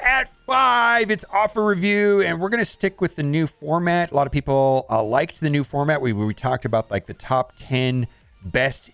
at 5. It's offer review, and we're going to stick with the new format. A lot of people liked the new format. We talked about like the top 10 best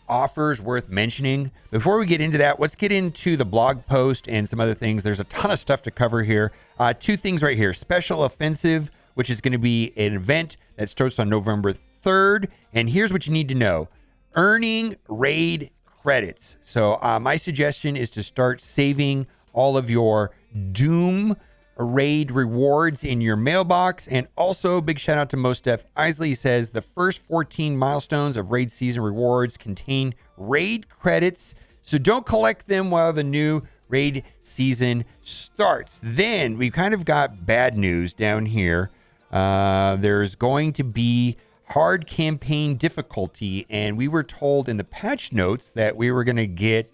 offers worth mentioning. Before we get into that, let's get into the blog post and some other things. There's a ton of stuff to cover here. 2 things right here. Special Offensive, which is going to be an event that starts on November 3rd. And here's what you need to know. Earning raid credits. So my suggestion is to start saving all of your Doom raid rewards in your mailbox. And also, big shout out to Mostef Isley. He says the first 14 milestones of raid season rewards contain raid credits, so don't collect them while the new raid season starts. Then we kind of got bad news down here. There's going to be hard campaign difficulty, and we were told in the patch notes that we were going to get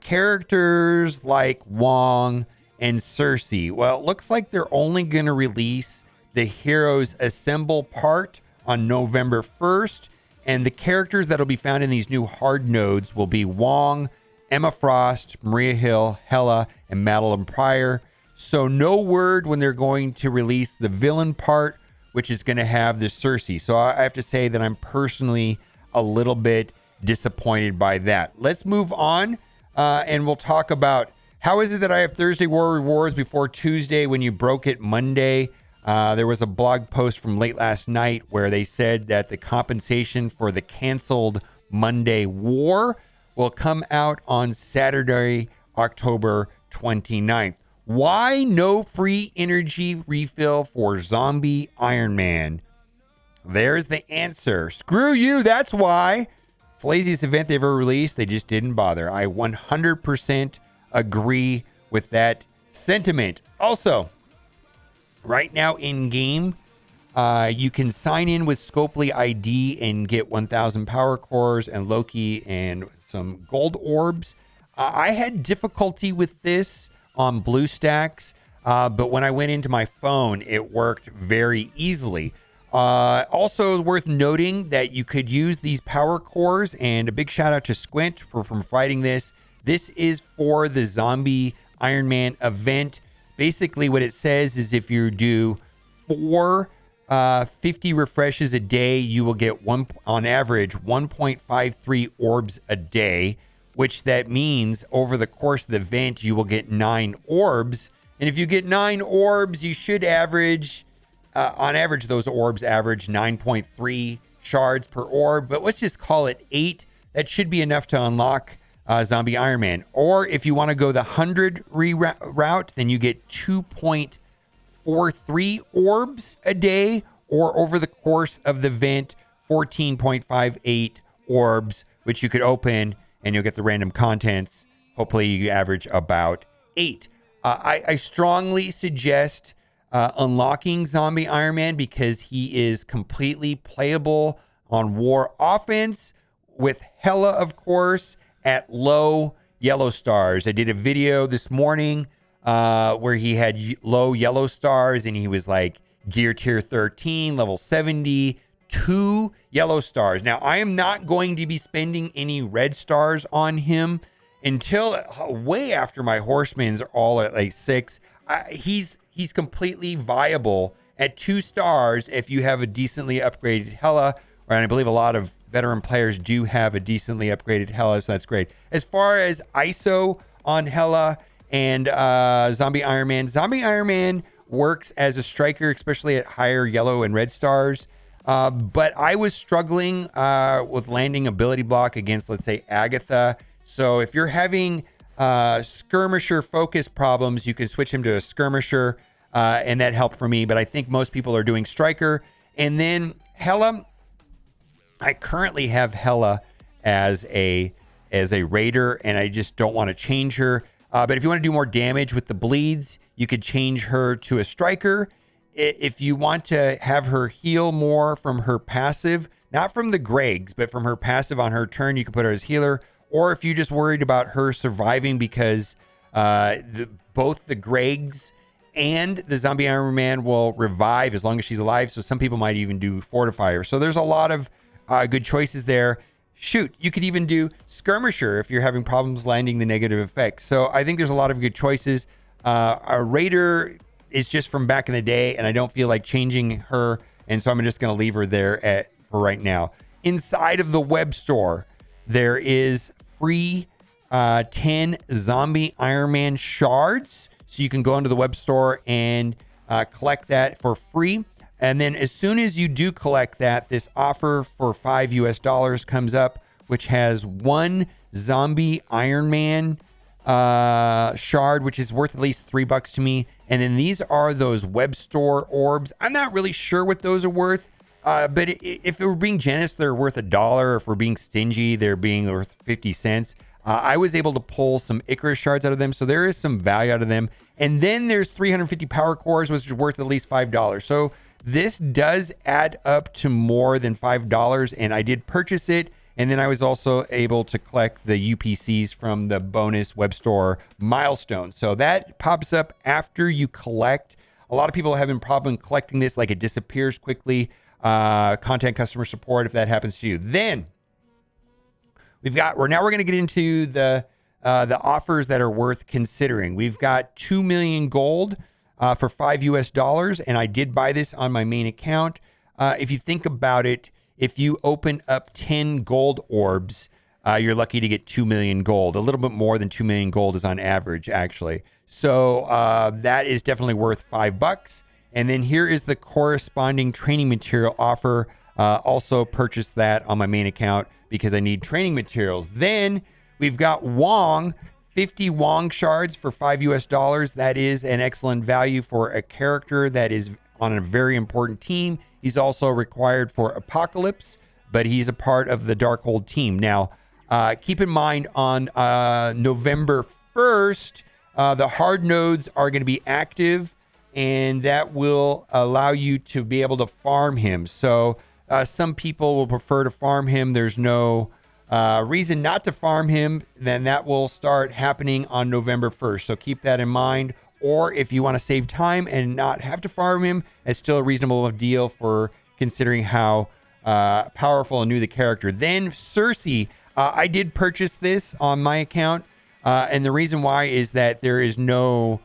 characters like Wong and Sersi. Well, it looks like they're only going to release the Heroes Assemble part on November 1st, and the characters that'll be found in these new hard nodes will be Wong, Emma Frost, Maria Hill, Hela, and Madeline Pryor. So no word when they're going to release the villain part, which is going to have the Cersei. So I have to say that I'm personally a little bit disappointed by that. Let's move on, and we'll talk about how is it that I have Thursday War rewards before Tuesday when you broke it Monday. There was a blog post from late last night where they said that the compensation for the canceled Monday War will come out on Saturday, October 29th. Why no free energy refill for Zombie Iron Man? There's the answer. Screw you, that's why. It's the laziest event they've ever released. They just didn't bother. I 100% agree with that sentiment. Also, right now in game, you can sign in with Scopely ID and get 1,000 power cores and Loki and some gold orbs. I had difficulty with this on BlueStacks, but when I went into my phone, it worked very easily. Also worth noting that you could use these power cores, and a big shout out to Squint from fighting this. This is for the Zombie Iron Man event. Basically what it says is if you do 50 refreshes a day, you will get on average 1.53 orbs a day, which that means over the course of the event, you will get 9 orbs. And if you get 9 orbs, you should average, on average, those orbs average 9.3 shards per orb. But let's just call it 8. That should be enough to unlock Zombie Iron Man. Or if you want to go the 100 route, then you get 2.43 orbs a day, or over the course of the event, 14.58 orbs, which you could open and you'll get the random contents. Hopefully you average about 8. I strongly suggest unlocking Zombie Iron Man because he is completely playable on War offense with Hela, of course, at low yellow stars. I did a video this morning where he had low yellow stars and he was like gear tier 13, level 70, 2 yellow stars. Now, I am not going to be spending any red stars on him until way after my horsemen's are all at like 6. He's completely viable at 2 stars if you have a decently upgraded Hela, and I believe a lot of veteran players do have a decently upgraded Hela, so that's great. As far as ISO on Hela and Zombie Iron Man works as a striker, especially at higher yellow and red stars. But I was struggling with landing ability block against, let's say, Agatha. So if you're having skirmisher focus problems, you can switch him to a skirmisher, and that helped for me. But I think most people are doing striker. And then Hela, I currently have Hela as a raider, and I just don't want to change her. But if you want to do more damage with the bleeds, you could change her to a striker. If you want to have her heal more from her passive, not from the Gregs, but from her passive on her turn, you can put her as healer. Or if you're just worried about her surviving because both the Gregs and the Zombie Iron Man will revive as long as she's alive. So some people might even do Fortifier. So there's a lot of good choices there. Shoot, you could even do Skirmisher if you're having problems landing the negative effects. So I think there's a lot of good choices. A Raider is just from back in the day, and I don't feel like changing her, and so I'm just going to leave her there for right now. Inside of the web store, there is free 10 zombie Iron Man shards. So you can go into the web store and collect that for free. And then as soon as you do collect that, this offer for $5 comes up, which has one zombie Iron Man shard, which is worth at least $3 to me. And then these are those web store orbs. I'm not really sure what those are worth. But if we're being generous, they're worth $1. If we're being stingy, they're being worth 50 cents. I was able to pull some Icarus shards out of them, so there is some value out of them. And then there's 350 power cores, which is worth at least $5. So this does add up to more than $5, and I did purchase it. And then I was also able to collect the UPCs from the bonus web store milestone. So that pops up after you collect. A lot of people are having problem collecting this, like it disappears quickly. Contact customer support if that happens to you. Then we're going to get into the offers that are worth considering. We've got 2 million gold for $5, and I did buy this on my main account. If you think about it, if you open up 10 gold orbs, you're lucky to get 2 million gold. A little bit more than 2 million gold is on average, actually. So that is definitely worth $5. And then here is the corresponding training material offer. Also purchased that on my main account because I need training materials. Then we've got Wong, 50 Wong shards for $5. That is an excellent value for a character that is on a very important team. He's also required for Apocalypse, but he's a part of the Darkhold team. Now, keep in mind on November 1st, the hard nodes are going to be active, and that will allow you to be able to farm him. So some people will prefer to farm him. There's no reason not to farm him. Then that will start happening on November 1st. So keep that in mind. Or if you want to save time and not have to farm him, it's still a reasonable deal for considering how powerful and new the character. Then Cersei, I did purchase this on my account. And the reason why is that there is no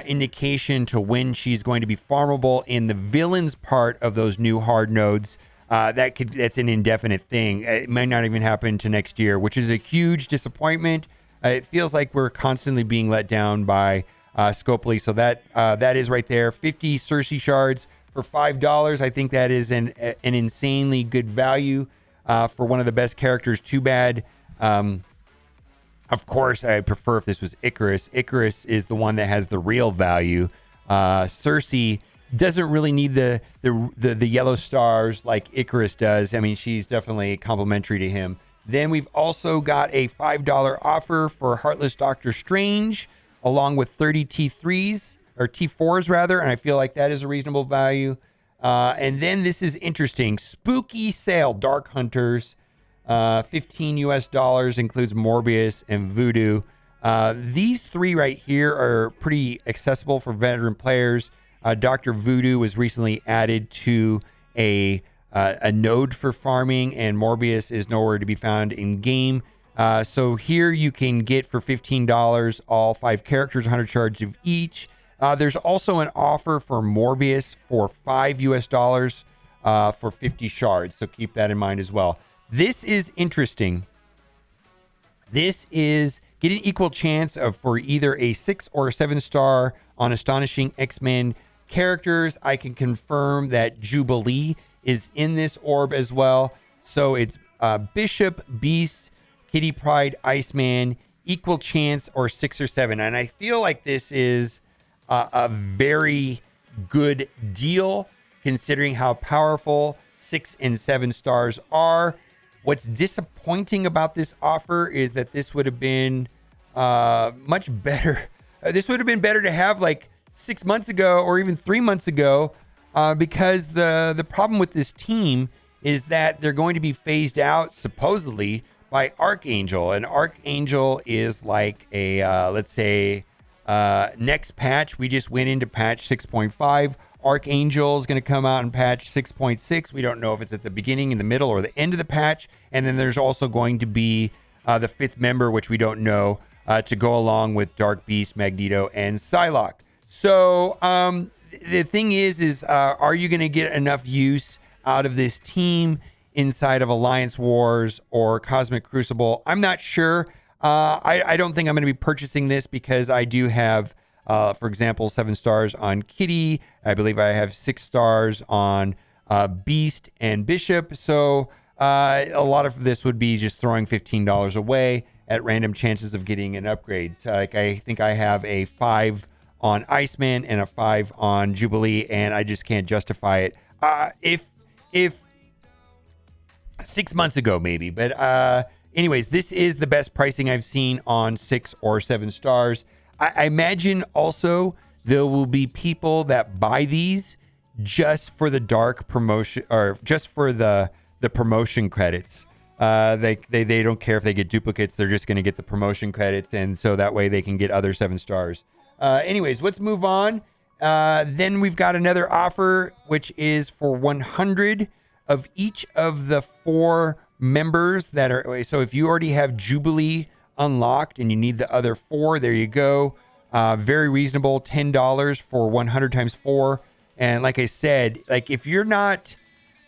indication to when she's going to be farmable in the villains part of those new hard nodes. That's an indefinite thing. It might not even happen to next year, which is a huge disappointment. It feels like we're constantly being let down by Scopely. So that is right there. 50 Cersei shards for $5. I think that is an insanely good value for one of the best characters. Too bad. Of course, I prefer if this was Icarus. Icarus is the one that has the real value. Cersei doesn't really need the yellow stars like Icarus does. I mean, she's definitely complimentary to him. Then we've also got a $5 offer for Heartless Doctor Strange, along with 30 T3s, or T4s rather, and I feel like that is a reasonable value. And then this is interesting. Spooky Sale, Dark Hunters, $15 includes Morbius and Voodoo. These three right here are pretty accessible for veteran players. Dr. Voodoo was recently added to a node for farming, and Morbius is nowhere to be found in game. So here you can get for $15 all 5 characters, 100 shards of each. There's also an offer for Morbius for $5 for 50 shards. So keep that in mind as well. This is interesting. This is get an equal chance of for either a 6 or a 7 star on Astonishing X-Men characters. I can confirm that Jubilee is in this orb as well. So it's Bishop, Beast, Kitty Pryde, Iceman, equal chance or 6 or 7. And I feel like this is a very good deal considering how powerful 6 and 7 stars are. What's disappointing about this offer is that this would have been much better. This would have been better to have like 6 months ago or even 3 months ago, because the problem with this team is that they're going to be phased out supposedly by Archangel. And Archangel is like a, let's say, next patch. We just went into patch 6.5. Archangel is going to come out in patch 6.6. We don't know if it's at the beginning, in the middle, or the end of the patch. And then there's also going to be the 5th member, which we don't know. to go along with Dark Beast, Magneto, and Psylocke. So the thing is are you going to get enough use out of this team inside of Alliance Wars or Cosmic Crucible? I'm not sure. I don't think I'm going to be purchasing this because I do have, for example, 7 stars on Kitty. I believe I have 6 stars on Beast and Bishop. So a lot of this would be just throwing $15 away at random chances of getting an upgrade. So, like, I think I have a 5 on Iceman and a 5 on Jubilee, and I just can't justify it. If 6 months ago, maybe. But anyways, this is the best pricing I've seen on 6 or 7 stars. I imagine also there will be people that buy these just for the dark promotion or just for the promotion credits. They don't care if they get duplicates. They're just going to get the promotion credits. And so that way they can get other 7 stars. Anyways, let's move on. Then we've got another offer, which is for 100 of each of the 4 members that are. So if you already have Jubilee unlocked and you need the other 4, there you go. Very reasonable, $10 for 100 times 4. And like I said, like if you're not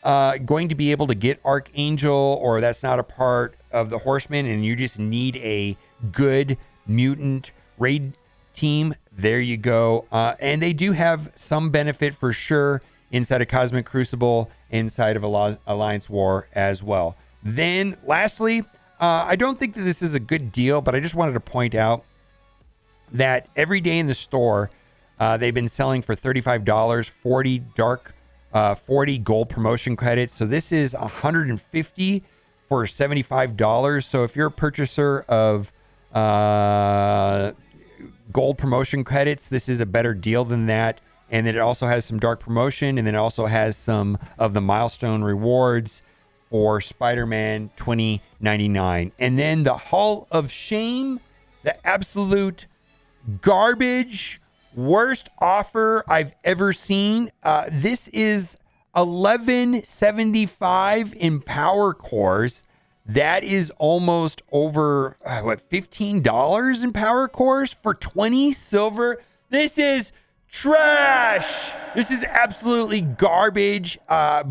going to be able to get Archangel, or that's not a part of the Horsemen, and you just need a good mutant raid team, there you go. And they do have some benefit for sure inside of Cosmic Crucible, inside of Alliance War as well. Then lastly, I don't think that this is a good deal, but I just wanted to point out that every day in the store, they've been selling for $35, 40 gold promotion credits. So this is $150 for $75. So if you're a purchaser of gold promotion credits, this is a better deal than that. And then it also has some dark promotion, and then it also has some of the milestone rewards for Spider-Man 2099. And then the Hall of Shame, the absolute garbage, worst offer I've ever seen. This is $11.75 in power cores. That is almost over $15 in power cores for 20 silver. This is trash. This is absolutely garbage.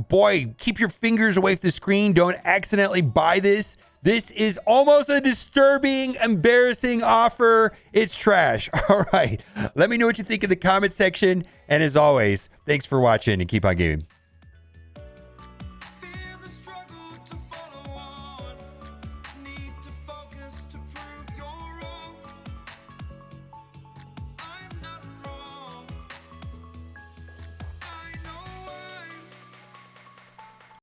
Boy, keep your fingers away from the screen. Don't accidentally buy this. This is almost a disturbing, embarrassing offer. It's trash. All right. Let me know what you think in the comment section. And as always, thanks for watching and keep on gaming.